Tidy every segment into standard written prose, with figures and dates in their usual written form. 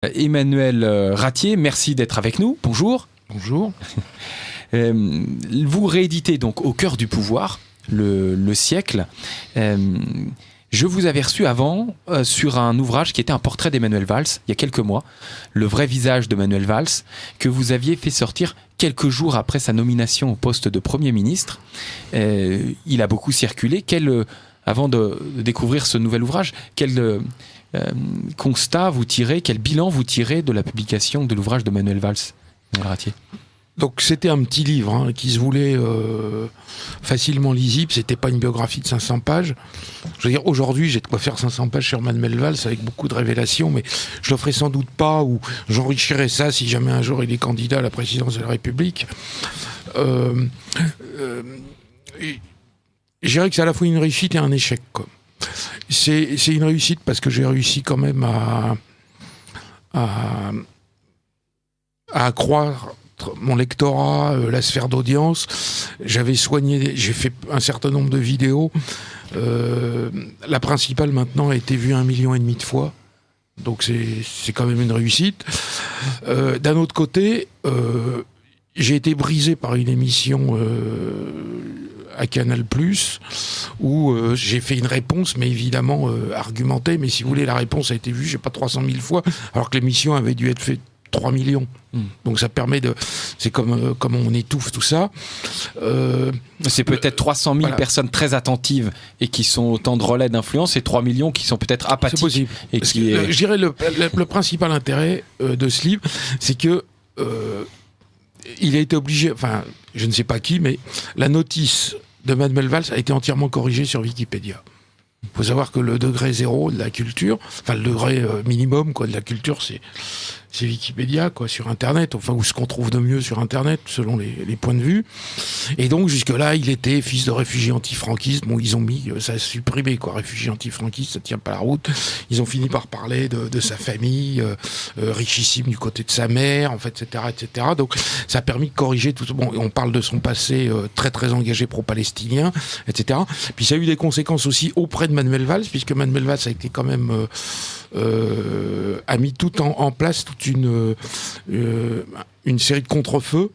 Emmanuel Ratier, merci d'être avec nous. Bonjour. Bonjour. Vous rééditez donc Au cœur du pouvoir, le siècle. Je vous avais reçu avant sur un ouvrage qui était un portrait d'Emmanuel Valls, il y a quelques mois, Le vrai visage de Manuel Valls, que vous aviez fait sortir quelques jours après sa nomination au poste de Premier ministre. Il a beaucoup circulé. Avant de découvrir ce nouvel ouvrage, quel constat vous tirez, quel bilan vous tirez de la publication de l'ouvrage de Manuel Valls, Emmanuel Ratier? Donc c'était un petit livre qui se voulait facilement lisible, c'était pas une biographie de 500 pages. Je veux dire, aujourd'hui j'ai de quoi faire 500 pages sur Manuel Valls avec beaucoup de révélations, mais je le ferai sans doute pas, ou j'enrichirai ça si jamais un jour il est candidat à la présidence de la République. Je dirais que c'est à la fois une réussite et un échec, quoi. C'est une réussite parce que j'ai réussi quand même à accroître mon lectorat, la sphère d'audience. J'ai fait un certain nombre de vidéos. La principale maintenant a été vue 1,5 million de fois. Donc c'est quand même une réussite. D'un autre côté, j'ai été brisé par une émission à Canal+, où j'ai fait une réponse, mais évidemment argumentée. Mais si vous voulez, la réponse a été vue, je sais pas, 300 000 fois, alors que l'émission avait dû être faite 3 millions. Donc ça permet de... C'est comme on étouffe tout ça. C'est peut-être 300 000 personnes très attentives et qui sont autant de relais d'influence, et 3 millions qui sont peut-être apathiques. C'est possible. Et je dirais le principal intérêt de ce livre, c'est que il a été obligé, enfin, je ne sais pas qui, mais la notice de Manuel Valls a été entièrement corrigée sur Wikipédia. Il faut savoir que le degré zéro de la culture, enfin le degré minimum de la culture, c'est Wikipédia, sur Internet, enfin, ou ce qu'on trouve de mieux sur Internet, selon les points de vue. Et donc, jusque-là, il était fils de réfugié antifranquiste. Bon, ils ont mis, ça a supprimé, réfugié antifranquiste, ça tient pas la route. Ils ont fini par parler de sa famille, richissime du côté de sa mère, en fait, etc., etc. Donc, ça a permis de corriger tout. Bon, on parle de son passé très, très engagé pro-palestinien, etc. Puis, ça a eu des conséquences aussi auprès de Manuel Valls, puisque Manuel Valls a été quand même... a mis tout en place toute une série de contre-feux.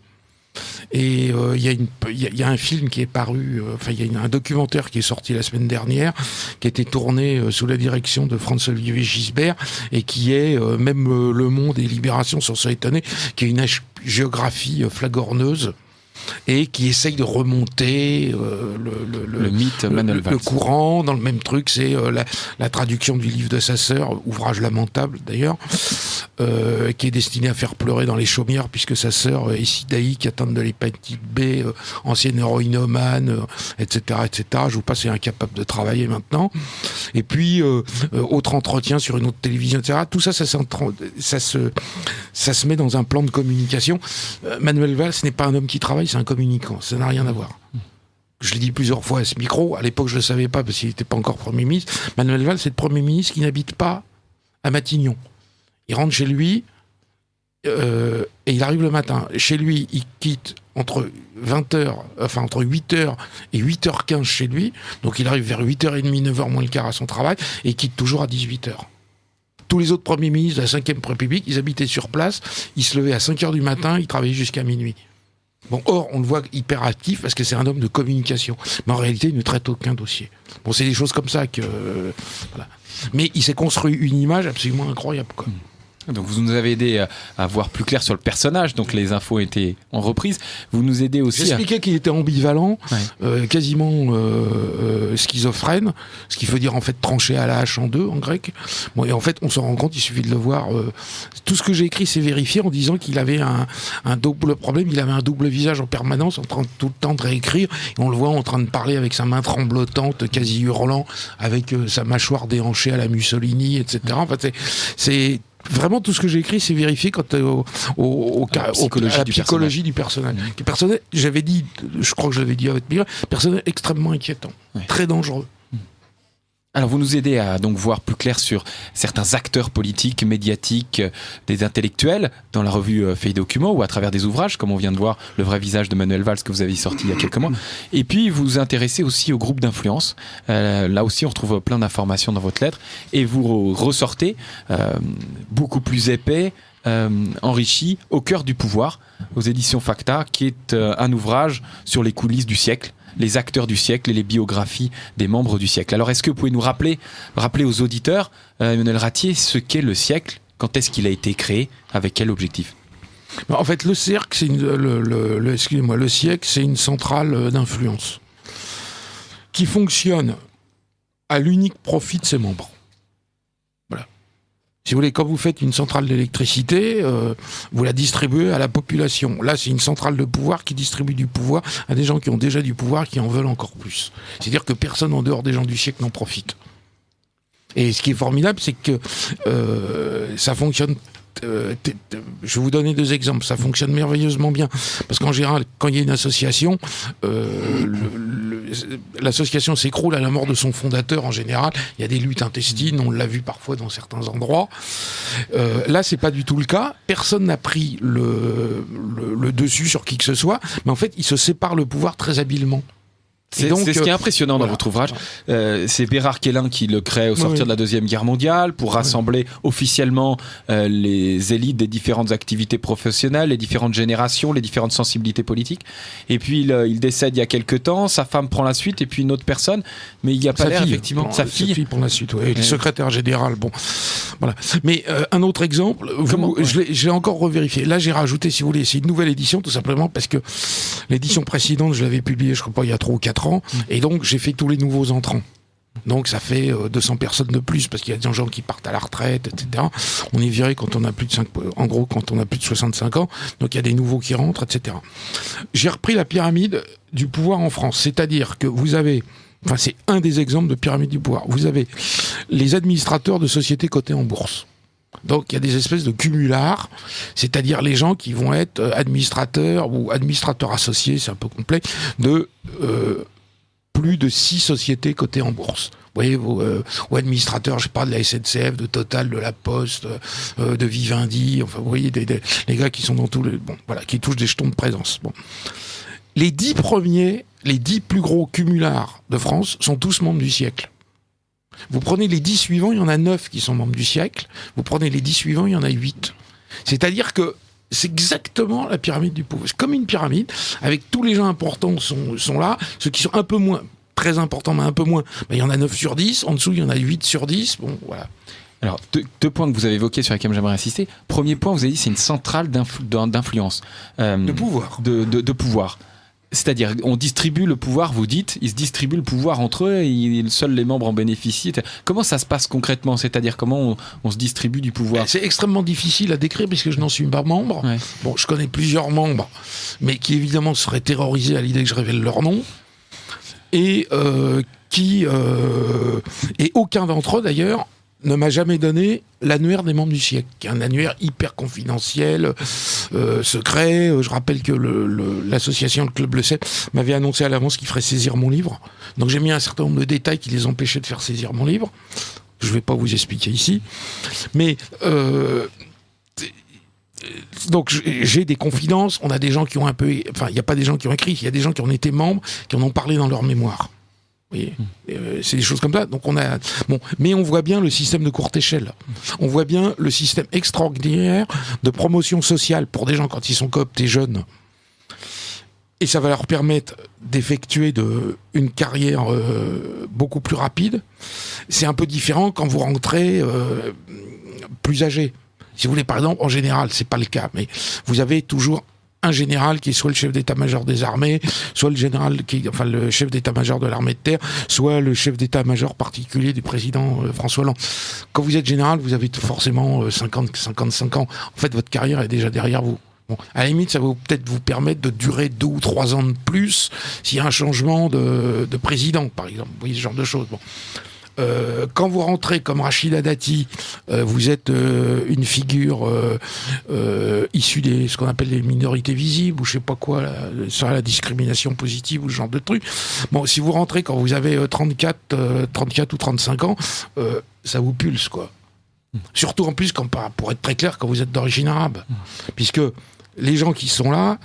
Et il y a un film qui est paru, il y a un documentaire qui est sorti la semaine dernière, qui a été tourné sous la direction de François-Olivier Gisbert, et qui est, même Le Monde et Libération s'en sont étonnés, qui est une géographie flagorneuse, et qui essaye de remonter le mythe Manuel Valls. Le courant dans le même truc. C'est la traduction du livre de sa sœur, ouvrage lamentable d'ailleurs, qui est destiné à faire pleurer dans les chaumières, puisque sa sœur est sidaïque, atteinte de l'hépatite B, ancienne héroïnomane, etc., etc. Je vous passe, est incapable de travailler maintenant. Et puis autre entretien sur une autre télévision, etc. Tout ça, ça se met dans un plan de communication. Manuel Valls n'est pas un homme qui travaille, c'est un communicant, ça n'a rien à voir. Je l'ai dit plusieurs fois à ce micro, à l'époque je ne le savais pas parce qu'il n'était pas encore Premier ministre. Manuel Valls, c'est le Premier ministre qui n'habite pas à Matignon. Il rentre chez lui et il arrive le matin. Chez lui, il quitte entre 8h et 8h15 chez lui, donc il arrive vers 8h30, 9h moins le quart à son travail, et il quitte toujours à 18h. Tous les autres premiers ministres de la 5e République, ils habitaient sur place, ils se levaient à 5h du matin, ils travaillaient jusqu'à minuit. Bon, or, on le voit hyper actif parce que c'est un homme de communication. Mais en réalité, il ne traite aucun dossier. Bon, c'est des choses comme ça que... voilà. Mais il s'est construit une image absolument incroyable, quoi. Donc vous nous avez aidé à voir plus clair sur le personnage, donc les infos étaient en reprise. Vous nous aidez aussi J'expliquais qu'il était ambivalent, quasiment schizophrène, ce qui veut dire en fait tranché à la hache en deux en grec. Bon, et en fait on s'en rend compte, il suffit de le voir. Tout ce que j'ai écrit c'est vérifié en disant qu'il avait un double problème, il avait un double visage en permanence, en train de tout le temps de réécrire, et on le voit en train de parler avec sa main tremblotante, quasi hurlant, avec sa mâchoire déhanchée à la Mussolini, etc. Enfin, c'est vraiment, tout ce que j'ai écrit, c'est vérifié quant à la psychologie du personnage. Qui personnage, j'avais dit, je crois que je l'avais dit à votre micro, personnage extrêmement inquiétant, très dangereux. Alors vous nous aidez à donc voir plus clair sur certains acteurs politiques, médiatiques, des intellectuels dans la revue Fait et Documents ou à travers des ouvrages comme on vient de voir Le vrai visage de Manuel Valls que vous avez sorti il y a quelques mois. Et puis vous vous intéressez aussi au groupe d'influence. Là aussi on retrouve plein d'informations dans votre lettre et vous ressortez beaucoup plus épais, enrichi, Au cœur du pouvoir aux éditions Facta, qui est un ouvrage sur les coulisses du siècle, les acteurs du siècle et les biographies des membres du siècle. Alors, est-ce que vous pouvez nous rappeler aux auditeurs, Emmanuel Ratier, ce qu'est le siècle, quand est-ce qu'il a été créé, avec quel objectif ? En fait, le cercle, c'est le siècle, c'est une centrale d'influence qui fonctionne à l'unique profit de ses membres. Voilà. Si vous voulez, quand vous faites une centrale d'électricité, vous la distribuez à la population. Là, c'est une centrale de pouvoir qui distribue du pouvoir à des gens qui ont déjà du pouvoir, qui en veulent encore plus. C'est-à-dire que personne en dehors des gens du siècle n'en profite. Et ce qui est formidable, c'est que ça fonctionne. Je vais vous donner 2 exemples. Ça fonctionne merveilleusement bien. Parce qu'en général, quand il y a une association, l'association s'écroule à la mort de son fondateur en général. Il y a des luttes intestines, on l'a vu parfois dans certains endroits. Là, c'est pas du tout le cas. Personne n'a pris le dessus sur qui que ce soit. Mais en fait, il se sépare le pouvoir très habilement. C'est ce qui est impressionnant dans votre ouvrage. C'est Bérard Kellin qui le crée au sortir de la Deuxième Guerre mondiale pour rassembler officiellement les élites des différentes activités professionnelles, les différentes générations, les différentes sensibilités politiques. Et puis il décède il y a quelques temps, sa femme prend la suite et puis une autre personne, mais il n'y a pas l'air effectivement. Sa fille prend la suite, le secrétaire général. Bon, voilà. Mais un autre exemple, je l'ai encore revérifié. Là, j'ai rajouté, si vous voulez, c'est une nouvelle édition, tout simplement parce que l'édition précédente, je l'avais publiée, je crois pas, il y a 3 ou 4 ans, et donc j'ai fait tous les nouveaux entrants. Donc ça fait 200 personnes de plus, parce qu'il y a des gens qui partent à la retraite, etc. On est viré quand on a plus de quand on a plus de 65 ans, donc il y a des nouveaux qui rentrent, etc. J'ai repris la pyramide du pouvoir en France, c'est-à-dire que vous avez, enfin c'est un des exemples de pyramide du pouvoir, vous avez les administrateurs de sociétés cotées en bourse. Donc il y a des espèces de cumulards, c'est-à-dire les gens qui vont être administrateurs ou administrateurs associés, c'est un peu complet, de plus de 6 sociétés cotées en bourse. Vous voyez, ou administrateurs, je sais pas, de la SNCF, de Total, de la Poste, de Vivendi, enfin vous voyez, les gars qui sont dans tout le... Bon, voilà, qui touchent des jetons de présence. Bon. Les 10 premiers, les 10 plus gros cumulards de France sont tous membres du siècle. Vous prenez les 10 suivants, il y en a 9 qui sont membres du siècle. Vous prenez les 10 suivants, il y en a 8. C'est-à-dire que c'est exactement la pyramide du pouvoir. C'est comme une pyramide, avec tous les gens importants sont là, ceux qui sont un peu moins, très importants, mais un peu moins, ben, il y en a 9 sur 10, en dessous il y en a 8 sur 10, bon voilà. Alors, deux points que vous avez évoqués sur lesquels j'aimerais insister. Premier point, vous avez dit c'est une centrale d'influence. De pouvoir. De pouvoir. C'est-à-dire, on distribue le pouvoir, vous dites, ils se distribuent le pouvoir entre eux et seuls les membres en bénéficient. Comment ça se passe concrètement ? C'est-à-dire, comment on se distribue du pouvoir ? C'est extrêmement difficile à décrire puisque je n'en suis pas membre. Ouais. Bon, je connais plusieurs membres, mais qui évidemment seraient terrorisés à l'idée que je révèle leur nom. Et aucun d'entre eux, d'ailleurs, ne m'a jamais donné l'annuaire des membres du siècle, qui est un annuaire hyper confidentiel, secret. Je rappelle que l'association, le Club Le Sep, m'avait annoncé à l'avance qu'il ferait saisir mon livre. Donc j'ai mis un certain nombre de détails qui les empêchaient de faire saisir mon livre. Je ne vais pas vous expliquer ici. Mais... donc j'ai des confidences, on a des gens qui ont un peu... Enfin, il n'y a pas des gens qui ont écrit, il y a des gens qui en étaient membres, qui en ont parlé dans leur mémoire. C'est des choses comme ça. Donc on a mais on voit bien le système de courte échelle. On voit bien le système extraordinaire de promotion sociale pour des gens quand ils sont cooptés jeunes. Et ça va leur permettre d'effectuer une carrière beaucoup plus rapide. C'est un peu différent quand vous rentrez plus âgé. Si vous voulez, par exemple, en général, c'est pas le cas, mais vous avez toujours un général qui est soit le chef d'état-major des armées, soit le le chef d'état-major de l'armée de terre, soit le chef d'état-major particulier du président François Hollande. Quand vous êtes général, vous avez forcément 55 ans. En fait, votre carrière est déjà derrière vous. Bon, à la limite, ça va peut-être vous permettre de durer 2 ou 3 ans de plus s'il y a un changement de président, par exemple. Vous voyez ce genre de choses. Bon. quand vous rentrez comme Rachida Dati, vous êtes une figure issue des ce qu'on appelle les minorités visibles ou je sais pas quoi, sur la discrimination positive ou ce genre de truc. Bon, si vous rentrez quand vous avez 34 ou 35 ans, ça vous pulse, quoi. Surtout en plus, pour être très clair, quand vous êtes d'origine arabe. Puisque les gens qui sont là,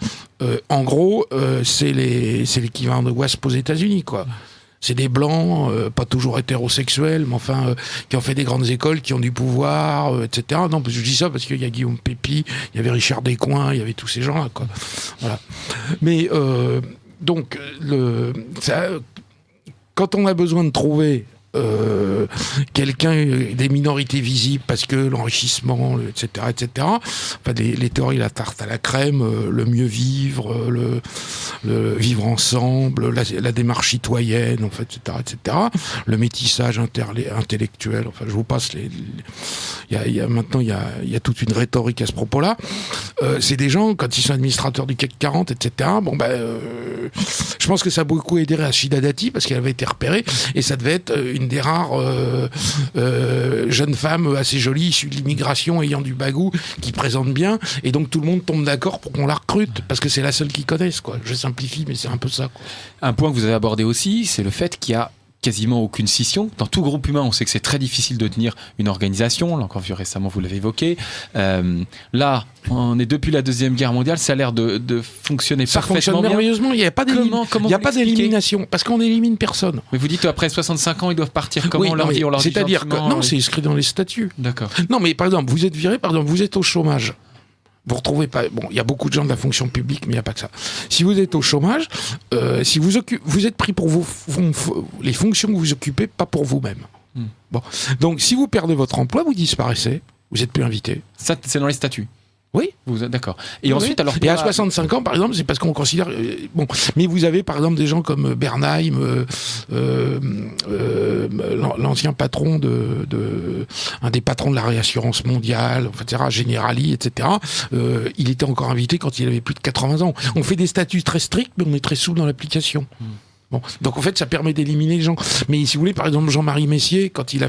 en gros, c'est l'équivalent de WASP aux États-Unis, quoi. C'est des blancs, pas toujours hétérosexuels, mais enfin, qui ont fait des grandes écoles, qui ont du pouvoir, etc. Non, je dis ça parce qu'il y a Guillaume Pépi, il y avait Richard Descoings, il y avait tous ces gens-là, quoi. Voilà. Mais donc, quand on a besoin de trouver quelqu'un des minorités visibles parce que l'enrichissement, etc., enfin, les théories, la tarte à la crème, le mieux vivre, le vivre ensemble, la démarche citoyenne, en fait, etc., le métissage intellectuel. Enfin, je vous passe maintenant, il y a toute une rhétorique à ce propos-là. C'est des gens, quand ils sont administrateurs du CAC 40, etc., je pense que ça a beaucoup aidé Rachida Dati parce qu'elle avait été repérée et ça devait être une des rares jeunes femmes assez jolies issues de l'immigration ayant du bagou qui présentent bien et donc tout le monde tombe d'accord pour qu'on la recrute parce que c'est la seule qu'ils connaissent, quoi. Je simplifie mais c'est un peu ça, quoi. Un point que vous avez abordé aussi, c'est le fait qu'il y a quasiment aucune scission. Dans tout groupe humain, on sait que c'est très difficile de tenir une organisation. Là encore vu récemment, vous l'avez évoqué. Là, on est depuis la Deuxième Guerre mondiale, ça a l'air de fonctionner ça parfaitement fonctionne merveilleusement. Il n'y a pas d'élimination parce qu'on n'élimine personne. Mais vous dites après 65 ans, ils doivent partir. Comment oui, on leur dit? C'est-à-dire que non, c'est inscrit dans les statuts. D'accord. Non, mais par exemple, vous êtes viré, par exemple, vous êtes au chômage. Vous retrouvez pas. Bon, il y a beaucoup de gens de la fonction publique, mais il n'y a pas que ça. Si vous êtes au chômage, si vous êtes pris pour les fonctions que vous occupez, pas pour vous-même. Bon, donc si vous perdez votre emploi, vous disparaissez, vous n'êtes plus invité. Ça, c'est dans les statuts. Oui. Vous êtes d'accord. Et ensuite, alors. Et à 65 ans, par exemple, c'est parce qu'on considère. Bon, mais vous avez par exemple des gens comme Bernheim, l'ancien patron un des patrons de la réassurance mondiale, etc., Generali, etc. Il était encore invité quand il avait plus de 80 ans. On fait des statuts très stricts, mais on est très souple dans l'application. Bon, donc en fait, ça permet d'éliminer les gens. Mais si vous voulez, par exemple, Jean-Marie Messier, quand il a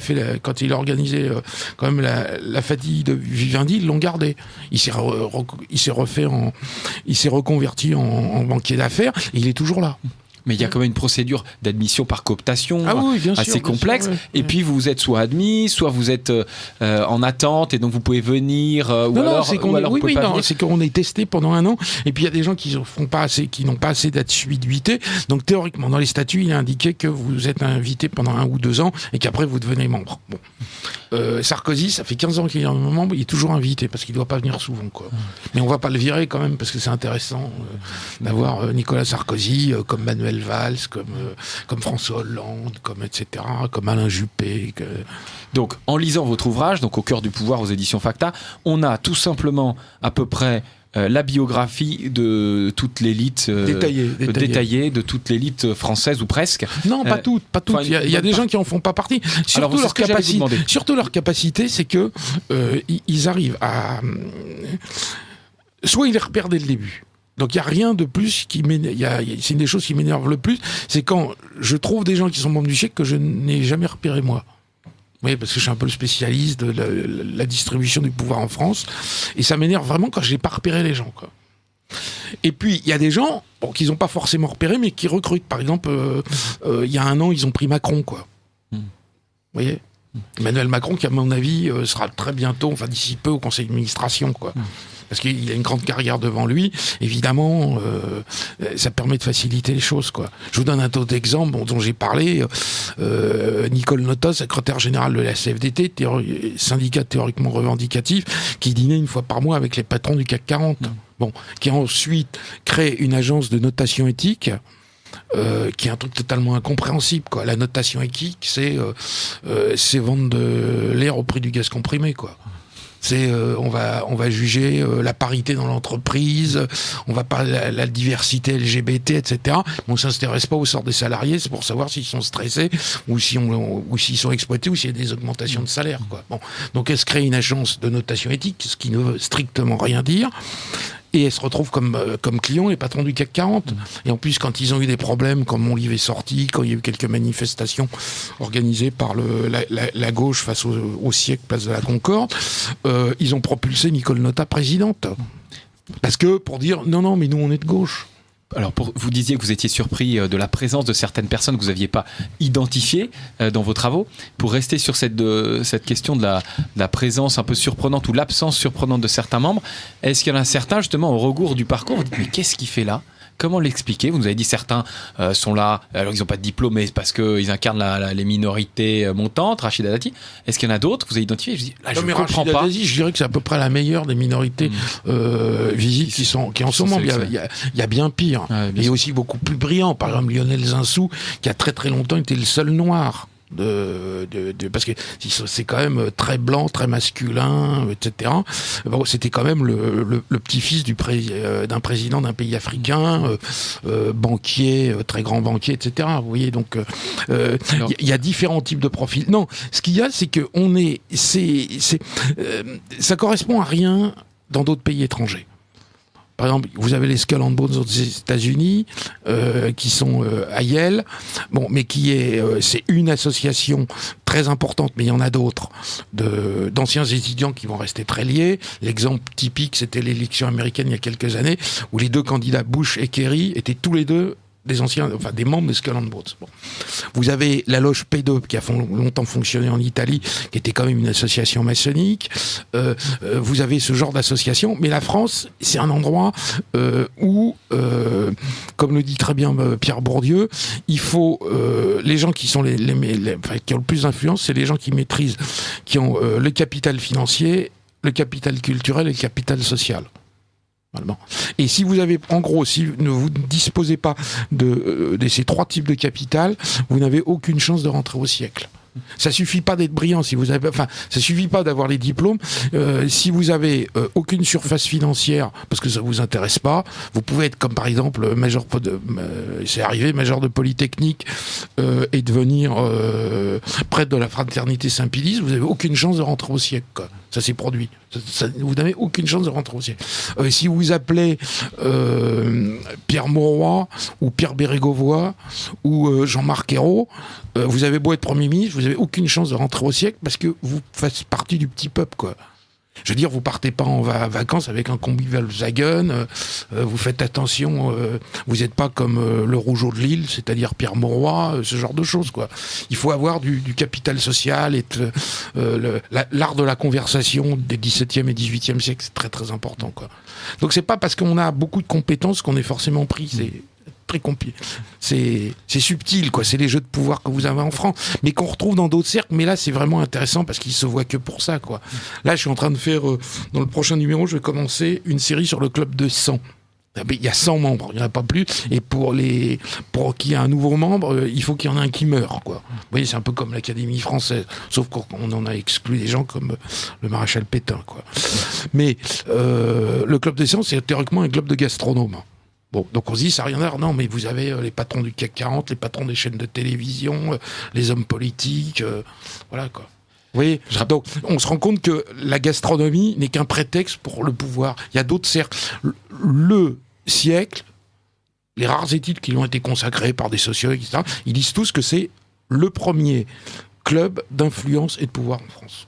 organisé quand même la fatigue de Vivendi, ils l'ont gardé. Il s'est reconverti en banquier d'affaires et il est toujours là. Mais il y a quand même une procédure d'admission par cooptation assez complexe. Sûr, ouais. Et puis vous êtes soit admis, soit vous êtes en attente et donc vous pouvez venir. C'est qu'on est testé pendant 1 an. Et puis il y a des gens qui n'ont pas assez d'assiduité. Donc théoriquement, dans les statuts, il est indiqué que vous êtes invité pendant 1 ou 2 ans et qu'après vous devenez membre. Bon. Sarkozy, ça fait 15 ans qu'il est membre, il est toujours invité parce qu'il ne doit pas venir souvent, quoi. Mais on ne va pas le virer quand même parce que c'est intéressant d'avoir Nicolas Sarkozy comme Manuel Valls, comme François Hollande, etc., comme Alain Juppé. Donc, en lisant votre ouvrage, donc Au cœur du pouvoir aux éditions Facta, on a tout simplement à peu près la biographie de toute l'élite détaillée de toute l'élite française ou presque. Non, pas toutes. Il y a des gens qui en font pas partie. Surtout leur capacité, c'est que ils arrivent à soit ils les repèrent dès le début. Donc il n'y a rien de plus qui m'énerve. C'est une des choses qui m'énerve le plus, c'est quand je trouve des gens qui sont membres du GIEC que je n'ai jamais repéré moi. Oui, parce que je suis un peu le spécialiste de la distribution du pouvoir en France, et ça m'énerve vraiment quand je n'ai pas repéré les gens, quoi. Et puis il y a des gens qu'ils n'ont pas forcément repéré, mais qui recrutent. Par exemple, il y a 1 an, ils ont pris Macron, quoi. Vous voyez, Emmanuel Macron, qui à mon avis sera très bientôt, enfin d'ici peu, au conseil d'administration, quoi. Parce qu'il a une grande carrière devant lui, évidemment, ça permet de faciliter les choses, quoi. Je vous donne un autre exemple dont j'ai parlé. Nicole Notos, secrétaire générale de la CFDT, syndicat théoriquement revendicatif, qui dînait 1 fois par mois avec les patrons du CAC 40. Bon, qui a ensuite créé une agence de notation éthique, qui est un truc totalement incompréhensible, quoi. La notation éthique, c'est vendre de l'air au prix du gaz comprimé, quoi. C'est on va juger la parité dans l'entreprise, on va parler de la diversité LGBT, etc. On ne s'intéresse pas au sort des salariés, c'est pour savoir s'ils sont stressés ou s'ils sont exploités ou s'il y a des augmentations de salaire, quoi. Bon, donc elle se crée une agence de notation éthique, ce qui ne veut strictement rien dire. Et elles se retrouvent comme clients, les patrons du CAC 40. Et en plus, quand ils ont eu des problèmes, quand mon livre est sorti, quand il y a eu quelques manifestations organisées par la gauche face au siècle, place de la Concorde, ils ont propulsé Nicole Notat présidente. Parce que, pour dire, non, mais nous, on est de gauche. Alors, vous disiez que vous étiez surpris de la présence de certaines personnes que vous n'aviez pas identifiées dans vos travaux. Pour rester sur cette question de la présence un peu surprenante ou l'absence surprenante de certains membres, est-ce qu'il y en a certains, justement, au rebours du parcours, vous dites, mais qu'est-ce qu'il fait là ? Comment l'expliquer ? Vous nous avez dit certains sont là, alors ils n'ont pas de diplôme, mais c'est parce qu'ils incarnent les minorités montantes, Rachida Dati. Est-ce qu'il y en a d'autres que vous avez identifiés ? Je dis, là, je ne comprends pas. Dati, je dirais que c'est à peu près la meilleure des minorités visibles qui en sont membres. Il y a bien pire. Ouais, bien et aussi beaucoup plus brillant. Par exemple, Lionel Zinsou, qui a très très longtemps été le seul noir. Parce que c'est quand même très blanc, très masculin, etc. Bon, c'était quand même le petit-fils d'un président d'un pays africain, banquier, très grand banquier, etc. Vous voyez, donc il y a différents types de profils. Non, ce qu'il y a, c'est que ça correspond à rien dans d'autres pays étrangers. Par exemple, vous avez les Skull and Bones aux États-Unis, qui sont à Yale, mais c'est une association très importante, mais il y en a d'autres, d'anciens étudiants qui vont rester très liés. L'exemple typique, c'était l'élection américaine il y a quelques années, où les deux candidats Bush et Kerry étaient tous les deux des membres des Skull and Bones. Bon. Vous avez la loge P2 qui a longtemps fonctionné en Italie, qui était quand même une association maçonnique. Vous avez ce genre d'association, mais la France, c'est un endroit où, comme le dit très bien Pierre Bourdieu, il faut les gens qui sont qui ont le plus d'influence, c'est les gens qui maîtrisent, qui ont le capital financier, le capital culturel et le capital social. Et si vous avez, en gros, si vous ne disposez pas de ces trois types de capital, vous n'avez aucune chance de rentrer au siècle. Ça suffit pas d'être brillant, ça suffit pas d'avoir les diplômes. Si vous avez aucune surface financière, parce que ça vous intéresse pas, vous pouvez être comme par exemple major de Polytechnique et devenir prêtre de la fraternité Saint-Pédis, vous avez aucune chance de rentrer au siècle, quoi. Ça s'est produit. Vous n'avez aucune chance de rentrer au siècle. Si vous vous appelez Pierre Mauroy ou Pierre Bérégovoy ou Jean-Marc Ayrault, vous avez beau être Premier ministre, vous n'avez aucune chance de rentrer au siècle parce que vous faites partie du petit peuple, quoi. Je veux dire, vous partez pas en vacances avec un combi Volkswagen, vous faites attention, vous n'êtes pas comme le Rougeau de Lille, c'est-à-dire Pierre Mauroy, ce genre de choses, quoi. Il faut avoir du capital social et l'art de la conversation des 17e et 18e siècles, c'est très très important, quoi. Donc c'est pas parce qu'on a beaucoup de compétences qu'on est forcément pris, c'est très compliqué. C'est subtil, quoi. C'est les jeux de pouvoir que vous avez en France, mais qu'on retrouve dans d'autres cercles. Mais là, c'est vraiment intéressant parce qu'ils se voient que pour ça, quoi. Là, je suis en train de faire, dans le prochain numéro, je vais commencer une série sur le club de 100. Il y a 100 membres, il n'y en a pas plus. Et pour qu'il y ait un nouveau membre, il faut qu'il y en ait un qui meure, quoi. Vous voyez, c'est un peu comme l'Académie française, sauf qu'on en a exclu des gens comme le maréchal Pétain, quoi. Mais le club des 100, c'est théoriquement un club de gastronomes. Bon, donc on se dit, ça n'a rien à voir. Non, mais vous avez les patrons du CAC 40, les patrons des chaînes de télévision, les hommes politiques, voilà, quoi. Vous voyez, donc on se rend compte que la gastronomie n'est qu'un prétexte pour le pouvoir. Il y a d'autres cercles. Le siècle, les rares études qui lui ont été consacrées par des sociologues, etc., ils disent tous que c'est le premier club d'influence et de pouvoir en France.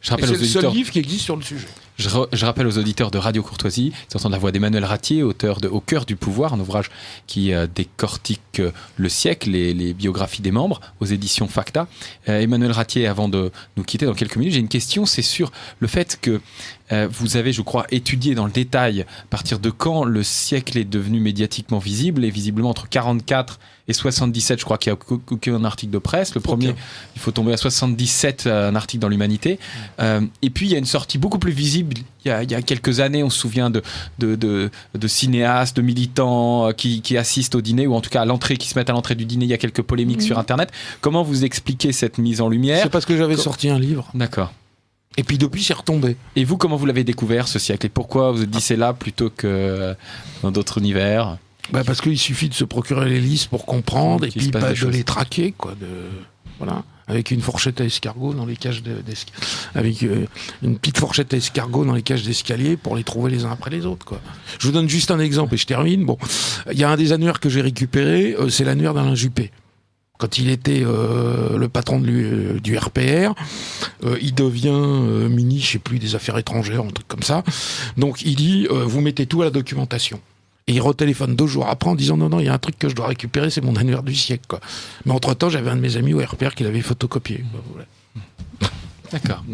C'est le seul livre qui existe sur le sujet. Je rappelle aux auditeurs de Radio Courtoisie, ils entendent la voix d'Emmanuel Ratier, auteur de Au cœur du pouvoir, un ouvrage qui décortique le siècle, les biographies des membres, aux éditions Facta. Emmanuel Ratier, avant de nous quitter dans quelques minutes, j'ai une question, c'est sur le fait que vous avez, je crois, étudié dans le détail à partir de quand le siècle est devenu médiatiquement visible, et visiblement entre 44 et 77, je crois qu'il n'y a aucun article de presse. Le premier, il faut tomber à 77, un article dans l'Humanité. Et puis, il y a une sortie beaucoup plus visible. Il y a quelques années, on se souvient de cinéastes, de militants qui assistent au dîner, ou en tout cas à l'entrée, qui se mettent à l'entrée du dîner. Il y a quelques polémiques sur Internet. Comment vous expliquez cette mise en lumière ? C'est parce que j'avais sorti un livre. D'accord. Et puis depuis, c'est retombé. Et vous, comment vous l'avez découvert, ce siècle ? Et pourquoi vous vous dites c'est là plutôt que dans d'autres univers ? Parce qu'il suffit de se procurer les listes pour comprendre et puis de les traquer, quoi. Voilà. Avec une fourchette à escargot dans les cages avec une petite fourchette à escargot dans les cages d'escalier pour les trouver les uns après les autres, quoi. Je vous donne juste un exemple et je termine. Bon, il y a un des annuaires que j'ai récupéré, c'est l'annuaire d'Alain Juppé. Quand il était le patron du RPR, il devient ministre, je sais plus, des Affaires étrangères, un truc comme ça. Donc il dit, vous mettez tout à la documentation. Et il retéléphone 2 jours après en disant non, il y a un truc que je dois récupérer, c'est mon annuaire du siècle, quoi. Mais entre-temps, j'avais un de mes amis au RPR qui l'avait photocopié. Voilà. D'accord.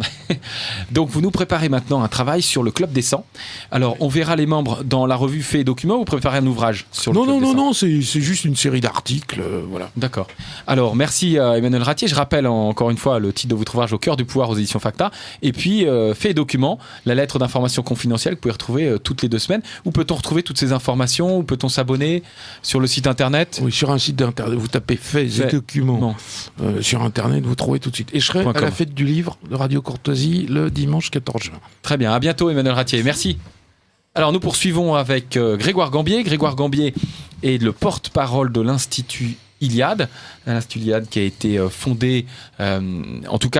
Donc vous nous préparez maintenant un travail sur le Club des 100. Alors on verra les membres dans la revue Faits et Documents, ou vous préparez un ouvrage sur le Club des 100? Non, c'est juste une série d'articles, voilà. D'accord. Alors merci à Emmanuel Ratier. Je rappelle encore une fois le titre de votre ouvrage, Au cœur du pouvoir, aux éditions Facta. Et puis Faits et Documents, la lettre d'information confidentielle que vous pouvez retrouver toutes les 2 semaines. Où peut-on retrouver toutes ces informations? Où peut-on s'abonner? Sur le site internet? Oui, sur un site d'internet. Vous tapez Faits et Documents sur internet, vous trouvez tout de suite. Et je serai à la fête du livre de Radio Courtoisie le dimanche 14 juin. Très bien, à bientôt Emmanuel Ratier, merci. Alors nous poursuivons avec Grégoire Gambier. Grégoire Gambier est le porte-parole de l'Institut Iliade. L'Institut Iliade qui a été fondé, en tout cas